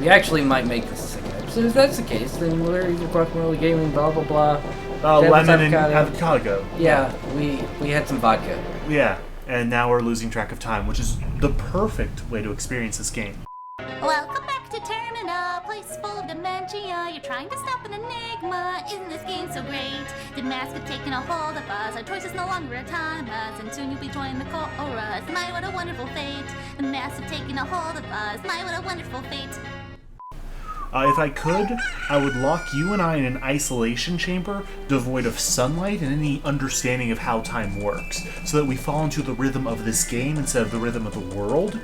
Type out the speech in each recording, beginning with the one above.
We actually might make this a second episode. If that's the case, then we're either Guacamole Gaming, blah, blah, blah. Lemon and Advocado. Yeah, we had some vodka. Yeah, and now we're losing track of time, which is the perfect way to experience this game. Welcome back to Termina, place full of dementia. You're trying to stop an enigma. Isn't this game so great? The mascot taking a hold of us. Our choice is no longer autonomous, and soon you'll be joining the chorus. My, what a wonderful fate. The mascot taking a hold of us. My, what a wonderful fate. If I could, I would lock you and I in an isolation chamber devoid of sunlight and any understanding of how time works, so that we fall into the rhythm of this game instead of the rhythm of the world,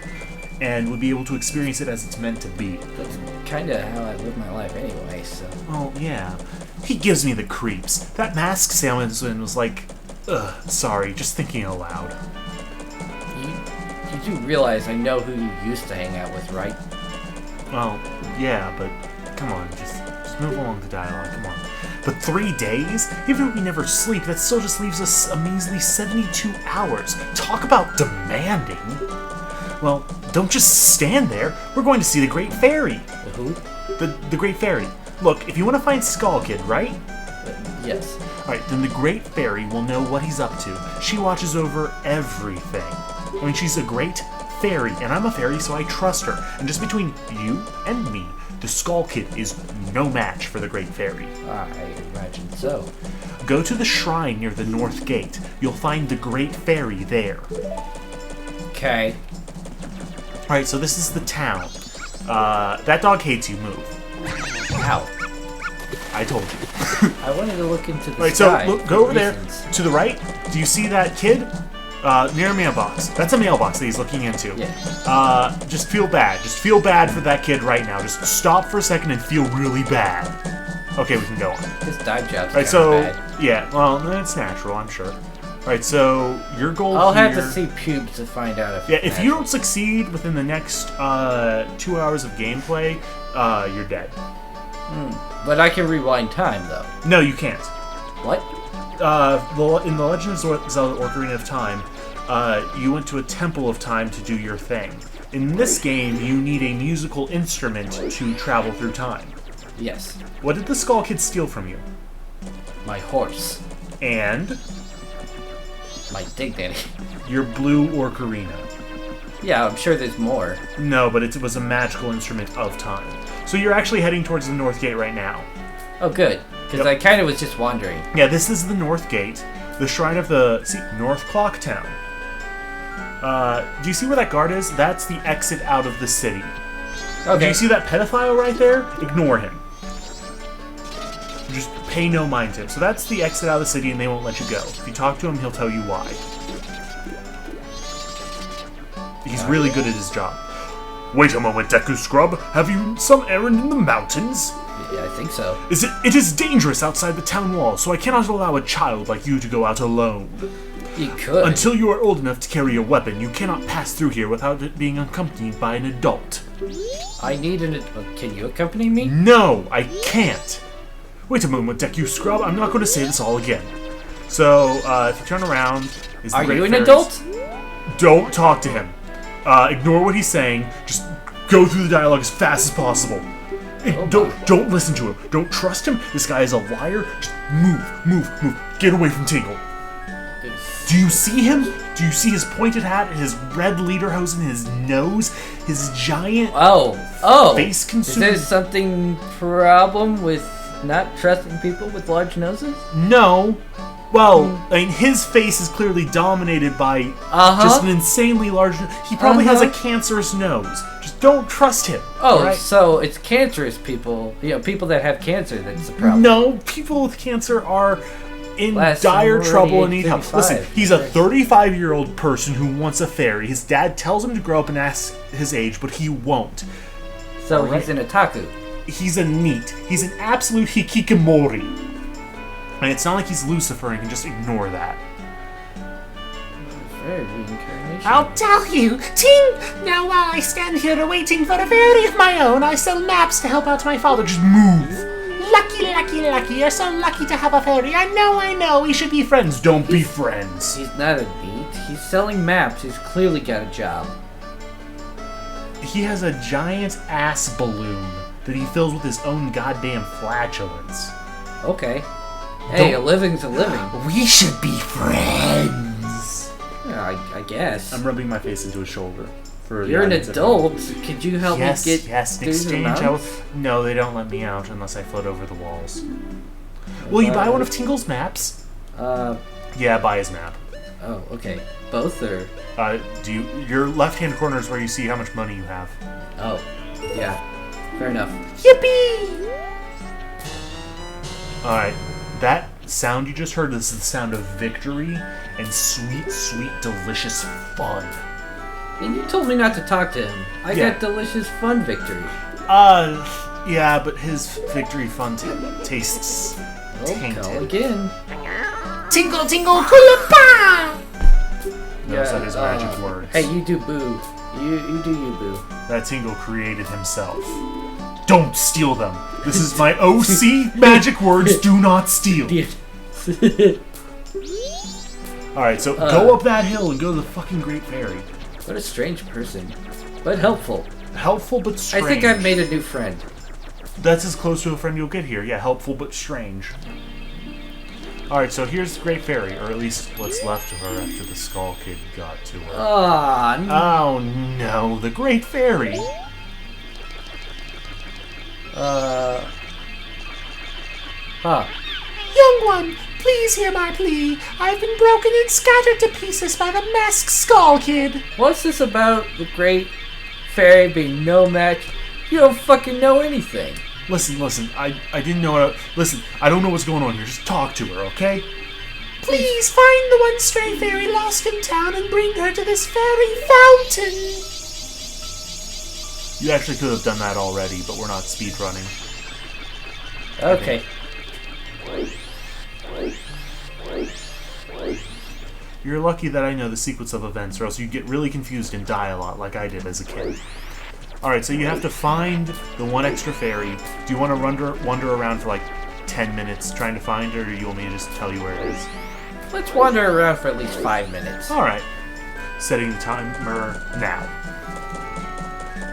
and would be able to experience it as it's meant to be. That's kind of how I live my life anyway, so... Oh, yeah. He gives me the creeps. That mask salesman was like... Ugh, sorry, just thinking aloud. You do realize I know who you used to hang out with, right? Well, yeah, but come on, just move along the dialogue, come on. But 3 days? Even if we never sleep, that still just leaves us a measly 72 hours. Talk about demanding! Well, don't just stand there. We're going to see the Great Fairy. The who? The Great Fairy. Look, if you want to find Skull Kid, right? Yes. Alright, then the Great Fairy will know what he's up to. She watches over everything. I mean, she's a great fairy, and I'm a fairy, so I trust her. And just between you and me, the Skull Kid is no match for the Great Fairy. I imagine so. Go to the shrine near the North Gate. You'll find the Great Fairy there. Okay. Alright, so this is the town. That dog hates you. Move. Ow. I told you. I wanted to look into the Alright, sky. so look, go over reasons. there. To the right, do you see that kid? Near a mailbox. That's a mailbox that he's looking into. Yeah. Just feel bad. Just feel bad for that kid right now. Just stop for a second and feel really bad. Okay, we can go on. This dive job's Alright, so, bad. yeah, well, that's natural, I'm sure. Alright, so, your goal I'll here... have to see pubes to find out if... Yeah, if you don't succeed within the next 2 hours of gameplay, you're dead. But I can rewind time, though. No, you can't. What? In the Legend of Zelda Ocarina of Time, you went to a Temple of Time to do your thing. In this game, you need a musical instrument to travel through time. Yes. What did the Skull Kid steal from you? My horse. And My dignity. your blue ocarina. Yeah, I'm sure there's more. No, but it was a magical instrument of time. So you're actually heading towards the North Gate right now. Oh, good. Because I kind of was just wondering. Yeah, this is the North Gate, the shrine of the North Clock Town. Do you see where that guard is? That's the exit out of the city. Okay. Do you see that pedophile right there? Ignore him. Just pay no mind to him. So that's the exit out of the city, and they won't let you go. If you talk to him, he'll tell you why. He's really good at his job. Wait a moment, Deku Scrub. Have you some errand in the mountains? Yeah, I think so. It is dangerous outside the town wall, so I cannot allow a child like you to go out alone. You could. Until you are old enough to carry a weapon, you cannot pass through here without it being accompanied by an adult. I need an... Can you accompany me? No, I can't. Wait a moment, Deku Scrub. I'm not going to say this all again. So, if you turn around... Are you an adult? Don't talk to him. Ignore what he's saying. Just go through the dialogue as fast as possible. Don't listen to him. Don't trust him. This guy is a liar. Just move. Get away from Tingle. Do you see him? Do you see his pointed hat, his red lederhosen, his nose, his giant face consumed? Is there something problem with not trusting people with large noses? No. Well, I mean, his face is clearly dominated by just an insanely large... He probably has a cancerous nose. Just don't trust him. Oh, right? So it's cancerous people, people that have cancer that's the problem. No, people with cancer are in dire trouble and need help. Listen, he's a 35-year-old person who wants a fairy. His dad tells him to grow up and ask his age, but he won't. So he's an otaku. He's a NEET. He's an absolute hikikomori. And it's not like he's Lucifer and you can just ignore that. Fairy reincarnation. I'll tell you, Ting! Now while I stand here waiting for a fairy of my own, I sell maps to help out my father. Just move. Lucky, you're so lucky to have a fairy. I know, we should be friends. Don't be friends. He's not a NEET. He's selling maps. He's clearly got a job. He has a giant ass balloon that he fills with his own goddamn flatulence. Okay. Hey, Don't- a living's a living. We should be friends. Yeah, I guess. I'm rubbing my face into his shoulder. For the You're an audience at adult. Could you help Yes, me get yes. In through the exchange, mountains? no, they don't let me out unless I float over the walls. Will you buy one of Tingle's maps? Yeah, buy his map. Oh, okay. Both or? Your left-hand corner is where you see how much money you have. Oh, yeah. Fair enough. Yippee! Alright, that sound you just heard, this is the sound of victory and sweet, sweet, delicious fun. And you told me not to talk to him. I Yeah. got delicious fun victory. Yeah, but his victory fun tastes tainted. Oh, again. Tingle, tingle, kulapa! No, that is magic words. Hey, you do boo. You do you boo. That Tingle created himself. Don't steal them. This is my OC magic words. Do not steal. Alright, so go up that hill and go to the fucking Great Fairy. What a strange person. But helpful. Helpful but strange. I think I've made a new friend. That's as close to a friend you'll get here. Yeah, helpful but strange. Alright, so here's the Great Fairy, or at least what's left of her after the Skull Kid got to her. Oh no, the Great Fairy! Young one, please hear my plea. I've been broken and scattered to pieces by the masked skull kid. What's this about the Great Fairy being no match? You don't fucking know anything. Listen, I didn't know what listen, I don't know what's going on here. Just talk to her, okay? Please find the one stray fairy lost in town and bring her to this fairy fountain. You actually could have done that already, but we're not speedrunning. Okay. You're lucky that I know the sequence of events, or else you'd get really confused and die a lot like I did as a kid. Alright, so you have to find the one extra fairy. Do you want to wander around for like 10 minutes trying to find her, or do you want me to just tell you where it is? Let's wander around for at least 5 minutes. Alright. Setting the timer now.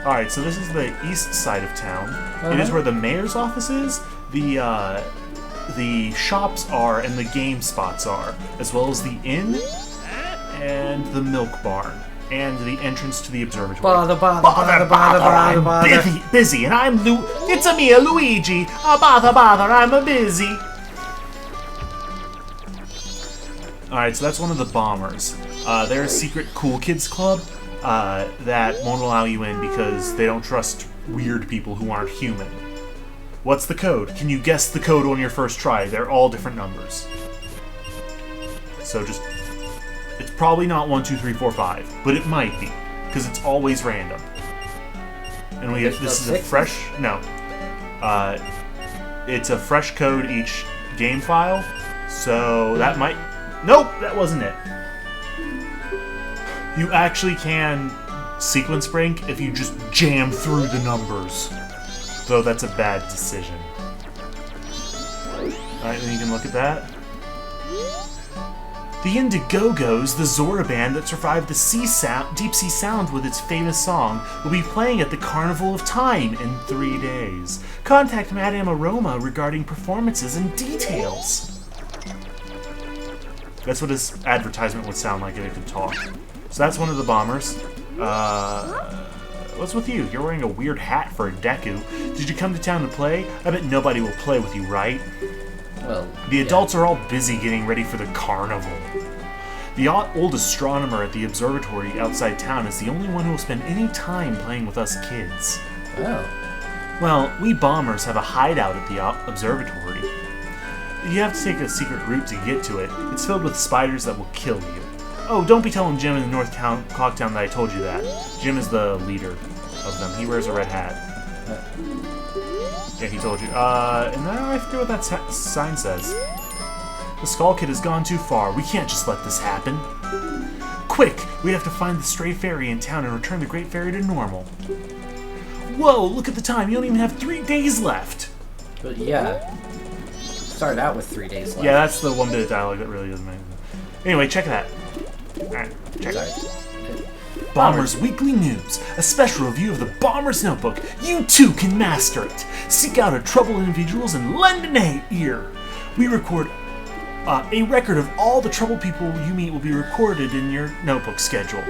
Alright, so this is the east side of town. It is where the mayor's office is, the shops are, and the game spots are, as well as the inn and the milk barn, and the entrance to the observatory. I'm busy, and I'm it's a me, Luigi. Bother, I'm busy. Alright, so that's one of the bombers. They're a secret cool kids club that won't allow you in because they don't trust weird people who aren't human. What's the code? Can you guess the code on your first try? They're all different numbers. So just... It's probably not 1, 2, 3, 4, 5, but it might be, because it's always random. And we this is a fresh... No. It's a fresh code each game file, so that might... Nope, that wasn't it. You actually can sequence break if you just jam through the numbers. Though that's a bad decision. Alright, then you can look at that. The Indiegogos, the Zora band that survived the deep sea sound with its famous song, will be playing at the Carnival of Time in 3 days. Contact Madame Aroma regarding performances and details. That's what his advertisement would sound like if it could talk. So that's one of the bombers. What's with you? You're wearing a weird hat for a Deku. Did you come to town to play? I bet nobody will play with you, right? Well, the adults are all busy getting ready for the carnival. The old astronomer at the observatory outside town is the only one who will spend any time playing with us kids. Oh. Well, we bombers have a hideout at the observatory. You have to take a secret route to get to it. It's filled with spiders that will kill you. Oh, don't be telling Jim in the North Clock Town that I told you that. Jim is the leader of them. He wears a red hat. Yeah, he told you. And then I forget what that sign says. The Skull Kid has gone too far. We can't just let this happen. Quick! We have to find the stray fairy in town and return the Great Fairy to normal. Whoa, look at the time. You don't even have 3 days left. But yeah. Started out with 3 days left. Yeah, that's the one bit of dialogue that really doesn't make sense. Anyway, check that. Alright, check it. Bomber's Weekly News, a special review of the Bomber's Notebook. You too can master it. Seek out a troubled individuals and lend an ear. We record a record of all the troubled people you meet will be recorded in your notebook schedule.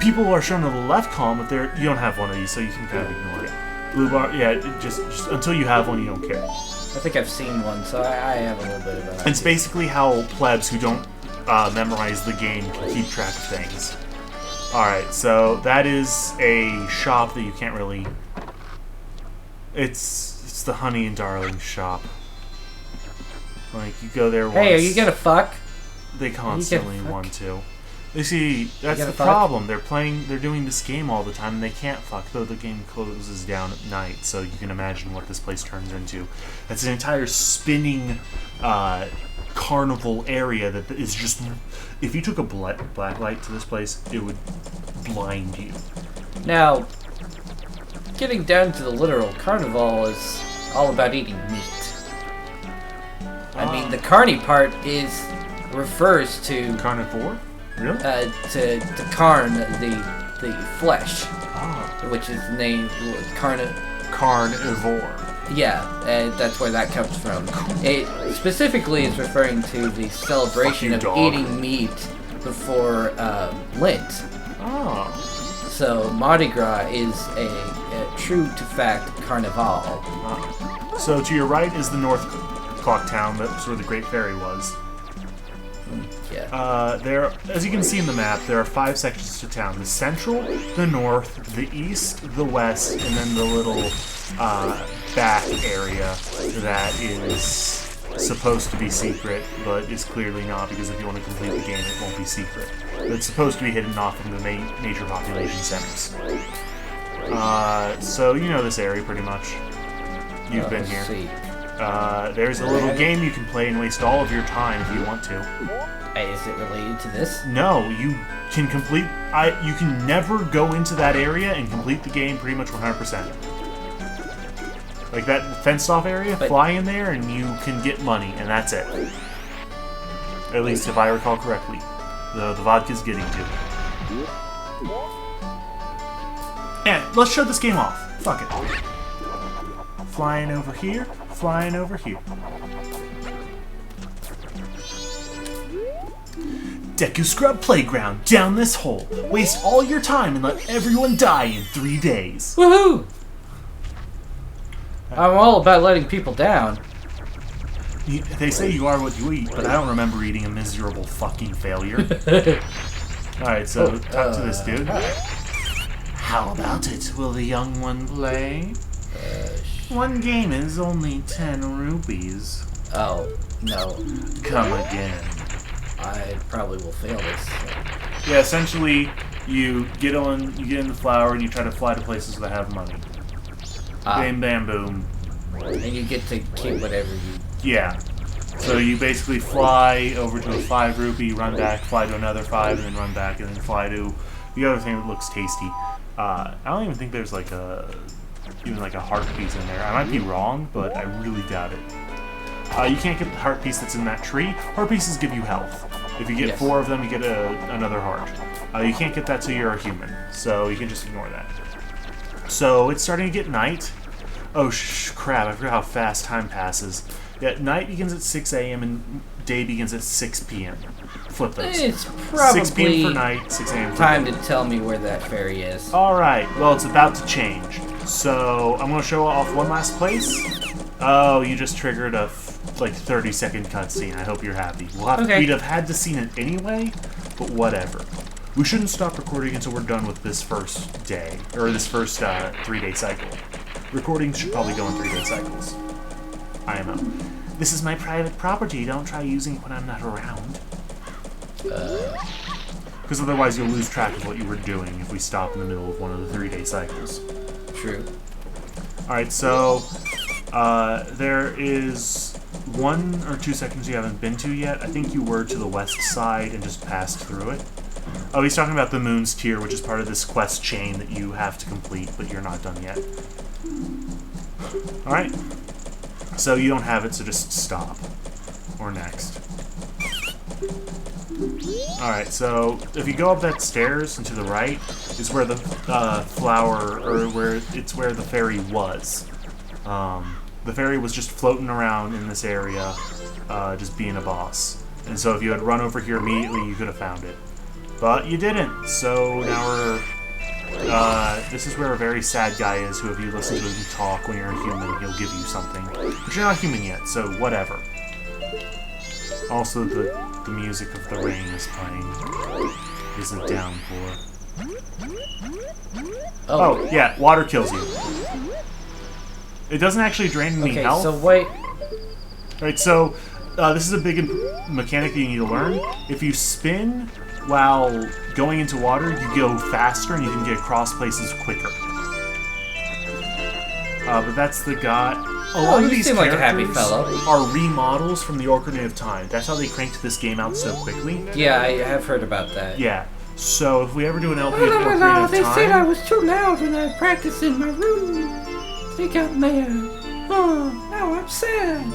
People are shown on the left column if you don't have one of these, so you can kind of ignore it. Blue bar, yeah, just until you have one, you don't care. I think I've seen one, so I have a little bit of an It's basically how plebs who don't memorize the game can keep track of things. Alright, so that is a shop that you can't really... It's the Honey and Darling shop. Like, you go there once... Hey, are you gonna fuck? They constantly want to. You see, that's the fuck? problem. They're doing this game all the time, and they can't fuck, though the game closes down at night, so you can imagine what this place turns into. It's an entire spinning carnival area that is just... If you took a black light to this place, it would blind you. Now, getting down to the literal carnival is all about eating meat. I mean, the carny part refers to... Carnivore? Really? To carn, the flesh, which is named Carnivore. Yeah, that's where that comes from. It specifically is referring to the celebration of eating meat before Lent. Oh. So Mardi Gras is a true to fact carnival. So to your right is the North Clock Town. That's where the Great Ferry was. Yeah. There, as you can see in the map, there are 5 sections to town: the central, the north, the east, the west, and then the little back area that is supposed to be secret, but is clearly not, because if you want to complete the game, it won't be secret. But it's supposed to be hidden off from the major population centers. So you know this area pretty much. You've been here. See. There's a little game you can play and waste all of your time if you want to. Hey, is it related to this? No, you can complete... you can never go into that area and complete the game pretty much 100%. Like that fenced-off area, fly in there and you can get money, and that's it. At least if I recall correctly. The vodka's getting to. Yeah, let's show this game off. Fuck it. Flying over here, flying over here. Deku Scrub Playground, down this hole. Waste all your time and let everyone die in 3 days. Woohoo! I'm all about letting people down. They say you are what you eat, but I don't remember eating a miserable fucking failure. Alright, so talk to this dude. How about it? Will the young one play? One game is only 10 rupees. Oh, no. Come again. I probably will fail this. Yeah, essentially, you get in the flower and you try to fly to places that have money. Bam, bam, boom. And you get to keep whatever you... Yeah. So you basically fly over to a 5 rupee, run back, fly to another 5, and then run back, and then fly to the other thing that looks tasty. I don't even think there's like even a heart piece in there. I might be wrong, but I really doubt it. You can't get the heart piece that's in that tree. Heart pieces give you health. If you get 4 of them, you get another heart. You can't get that till you're a human, so you can just ignore that. So it's starting to get night. Oh crap, I forgot how fast time passes. Yeah, night begins at 6 a.m. and day begins at 6 p.m. Flip those. It's probably 6 p.m. for night, 6 a.m. for time day. to tell me where that ferry is. Alright, well it's about to change. So I'm going to show off one last place. Oh, you just triggered a 30-second cutscene. I hope you're happy. We'd have had to seen it anyway, but whatever. We shouldn't stop recording until we're done with this first day, or this first 3-day cycle. Recording should probably go in 3-day cycles. IMO. This is my private property. Don't try using it when I'm not around. Because otherwise you'll lose track of what you were doing if we stop in the middle of one of the 3-day cycles. True. Alright, so there is 1 or 2 sections you haven't been to yet. I think you were to the west side and just passed through it. Oh, he's talking about the Moon's Tier, which is part of this quest chain that you have to complete, but you're not done yet. Alright. So you don't have it, so just stop. Or next. Alright, so if you go up that stairs and to the right is where the flower, or where the fairy was. The fairy was just floating around in this area, just being a boss. And so if you had run over here immediately, you could have found it. But you didn't, so now we're... this is where a very sad guy is, who if you listen to him talk when you're a human, he'll give you something. But you're not human yet, so whatever. Also, the music of the rain is playing. Is a downpour. Oh, yeah, water kills you. It doesn't actually drain any health. Okay, so wait. Right, so this is a big mechanic that you need to learn. If you spin while going into water, you go faster and you can get across places quicker. But that's the guy. A lot of these like a happy characters fellow. are remodels from the Ocarina of Time. That's how they cranked this game out so quickly. Yeah, I have heard about that. Yeah. So if we ever do an LP of Ocarina of They said I Time, was too loud when I practiced in my room. They got mad. Oh, now I'm sad.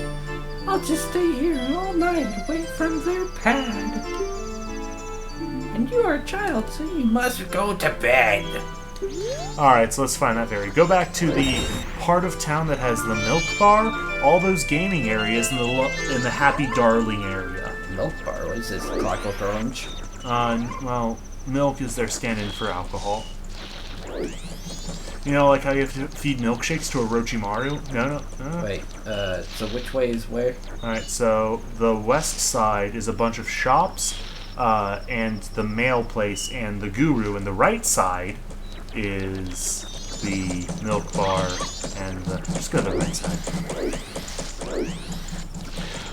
I'll just stay here all night away from their pad. And you are a child, so you must go to bed. alright, so let's find that fairy. Go back to the part of town that has the milk bar, all those gaming areas, and the Happy Darling area. Milk bar, what is this? Clockwork Orange? Well, milk is their stand-in for alcohol. You know, like how you have to feed milkshakes to a Orochimaru? No. Wait, so which way is where? Alright, so the west side is a bunch of shops, and the mail place and the guru, and the right side is the milk bar and the... Just go to the right side.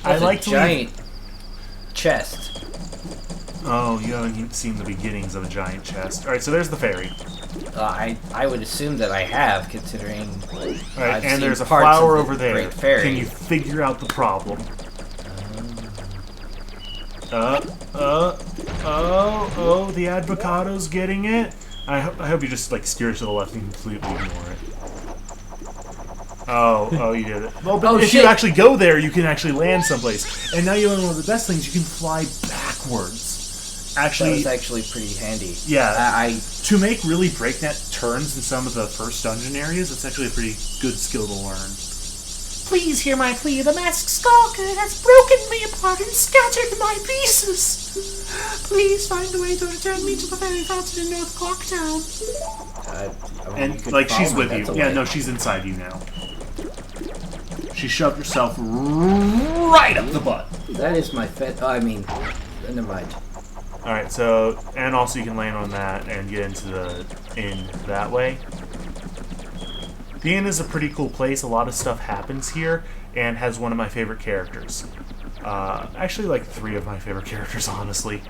I like to giant chest. Oh, you haven't seen the beginnings of a giant chest. Alright, so there's the fairy. I would assume that I have, considering. Alright, and seen there's a parts flower of the over there. Great Fairy. Can you figure out the problem? The Advocado's getting it. I hope you just like steer to the left and completely ignore it. Oh, you did it. Well, but if you actually go there, you can actually land someplace. And now you know one of the best things: you can fly backwards. Actually, That was actually pretty handy. Yeah, to make really breakneck turns in some of the first dungeon areas, it's actually a pretty good skill to learn. Please hear my plea. The masked stalker has broken me apart and scattered my pieces. Please find a way to return me to the fairy fountain in North Clocktown. And like she's with you. Yeah, no, she's inside you now. She shoved herself right up the butt. That is my never mind. Alright, so, and also you can land on that and get into the inn that way. The inn is a pretty cool place. A lot of stuff happens here and has one of my favorite characters. Actually, like 3 of my favorite characters, honestly.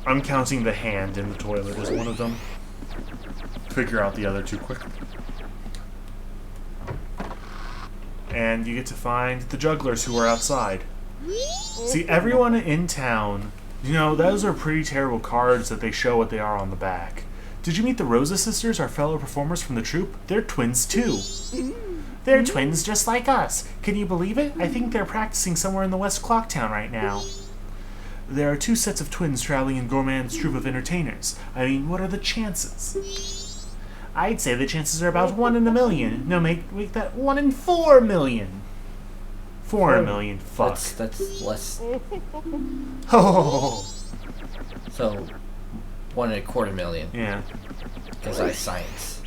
I'm counting the hand in the toilet as one of them. Figure out the other 2 quickly. And you get to find the jugglers who are outside. See, everyone in town, you know, those are pretty terrible cards that they show what they are on the back. Did you meet the Rosa sisters, our fellow performers from the troupe? They're twins, too. They're twins just like us. Can you believe it? I think they're practicing somewhere in the West Clocktown right now. There are 2 sets of twins traveling in Gorman's troupe of entertainers. I mean, what are the chances? I'd say the chances are about 1 in a million. No, make that 1 in 4 million. 4 in a million. Fuck. That's less. Oh. So, 1.25 million. Yeah. Because I science.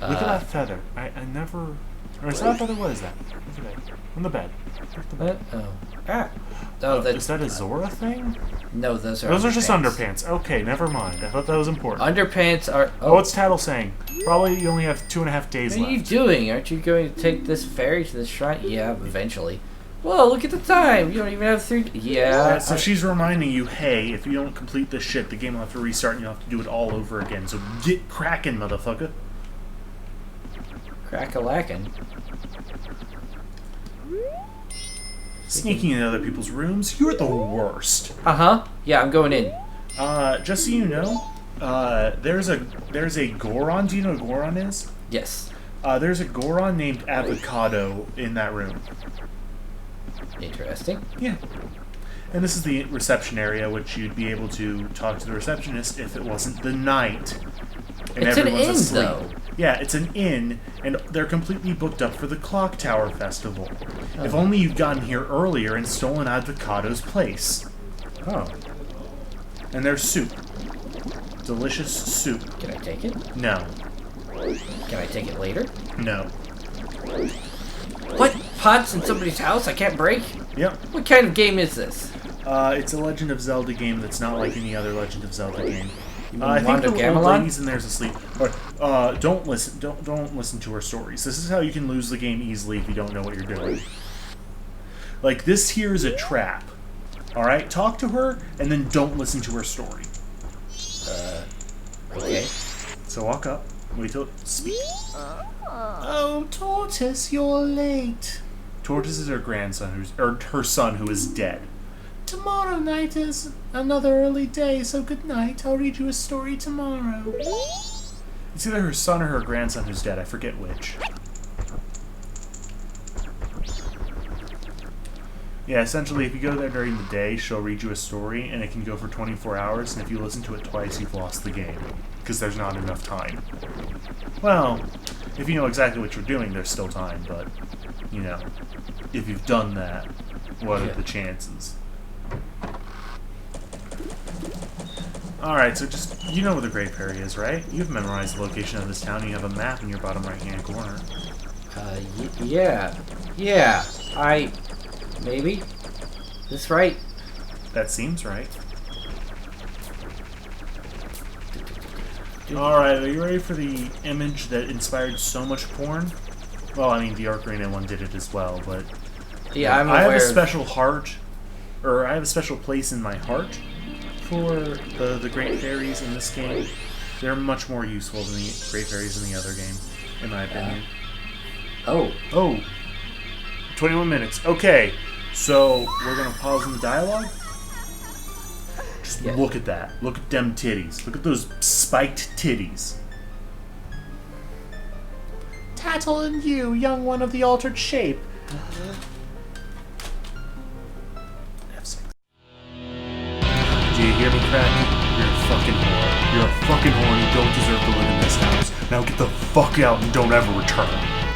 Look at that feather. I never... Or is that a feather? What is that? Look at that. On the bed. Is that a Zora thing? No, those are just underpants. Okay, never mind. I thought that was important. Underpants are... Oh, what's Tattle saying? Probably you only have 2.5 days left. What are you doing? Aren't you going to take this ferry to the shrine? Yeah, eventually. Whoa, look at the time. You don't even have 3... Yeah. So she's reminding you, hey, if you don't complete this shit, the game will have to restart and you'll have to do it all over again. So get cracking, motherfucker. Crack-a-lackin'. Sneaking in other people's rooms, you're the worst. Uh-huh. Yeah, I'm going in. Just so you know, there's a Goron. Do you know what Goron is? Yes. There's a Goron named Advocado in that room. Interesting. Yeah. And this is the reception area, which you'd be able to talk to the receptionist if it wasn't the night. And It's an everyone's inn, asleep. though. Yeah, it's an inn, and they're completely booked up for the Clock Tower Festival. If only you'd gotten here earlier and stolen Advocado's place. Oh. And there's soup. Delicious soup. Can I take it? No. Can I take it later? No. What? Pots in somebody's house I can't break? Yep. What kind of game is this? It's a Legend of Zelda game that's not like any other Legend of Zelda game. mean I think Wand the of old Gamelon? lady's in there's asleep. But don't listen to her stories. This is how you can lose the game easily if you don't know what you're doing. Like, this here is a trap. Alright? Talk to her, and then don't listen to her story. Okay. So walk up, wait till it speaks. Oh, Tortoise, you're late. Tortoise is her grandson, her son, who is dead. Tomorrow night is another early day, so good night. I'll read you a story tomorrow. It's either her son or her grandson who's dead. I forget which. Yeah, essentially, if you go there during the day, she'll read you a story, and it can go for 24 hours, and if you listen to it twice, you've lost the game, because there's not enough time. Well, if you know exactly what you're doing, there's still time, but, you know, if you've done that, what are the chances? Alright, so just, you know where the Great Fairy is, right? You've memorized the location of this town, and you have a map in your bottom right-hand corner. Yeah. Yeah. Maybe? Is this right? That seems right. Alright, are you ready for the image that inspired so much porn? Well, I mean, the Ocarina one did it as well, but... Yeah, I'm I aware have a of- special heart, or I have a special place in my heart for the Great Fairies in this game. They're much more useful than the Great Fairies in the other game, in my opinion. Oh. 21 minutes. Okay, so we're gonna pause in the dialogue. Just look at that. Look at them titties. Look at those spiked titties. Tattle and you, young one of the altered shape. F6. Do you hear me, Crack? You're a fucking whore. You're a fucking whore and you don't deserve to live in this house. Now get the fuck out and don't ever return.